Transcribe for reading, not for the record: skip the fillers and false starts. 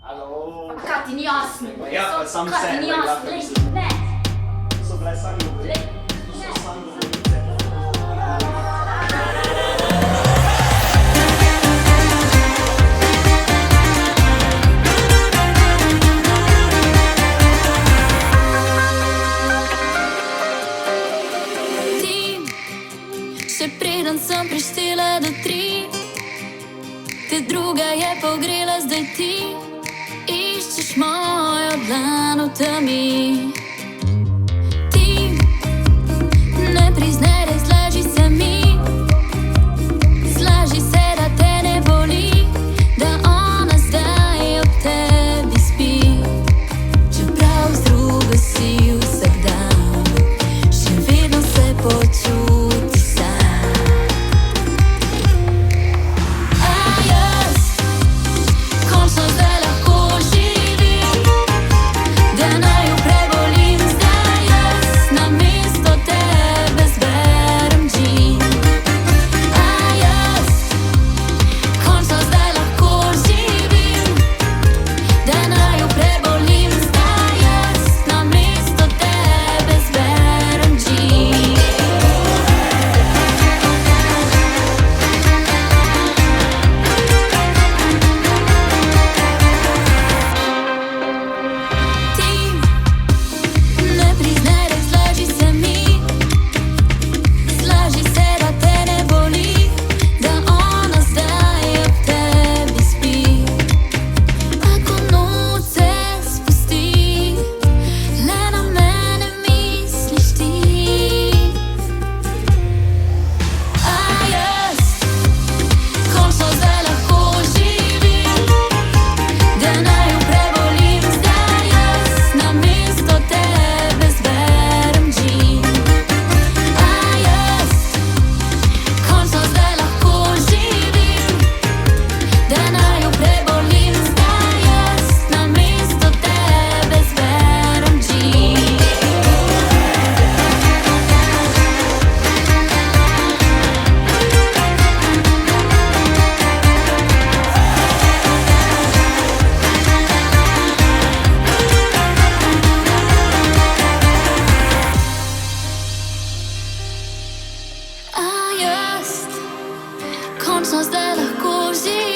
Alo. Kaj ti ni jasno? Ja, pa sam Kaj ti sem, ni glej, jasno? lahko Lej, mislim. ne. So bile sami govorice. So sami govorice. Še preden sem prištela do 3, te druga je pogrela, zdaj ti iščeš mojo dlan v temi. Ti ne priznaj, razlaži se mi, slaži se, da te ne boli, da ona zdaj ob tebi spi. Čeprav z drugo si vsak dan, še vedno se počuti sam. A jaz končno zdaj lahko živim, da naj jo prebolim, zdaj jaz namesto tebe zberem džin. A jaz končno zdaj lahko živim, da naj jo prebolim, zdaj jaz namesto tebe zberem džin. Ti ne priznaj, razlaži se mi, slaži se, da te ne boli, da ona zdaj ob tebi spi. A ko noč se spusti, le na mene misliš ti. A jaz končno zdaj lahko živim, da naj jo prebolim, zdaj jaz namesto tebe zberem džin. A jaz končno zdaj lahko živim, da naj jo prebolim, zdaj jaz namesto tebe zberem džin. A jaz končno zdaj lahko živim,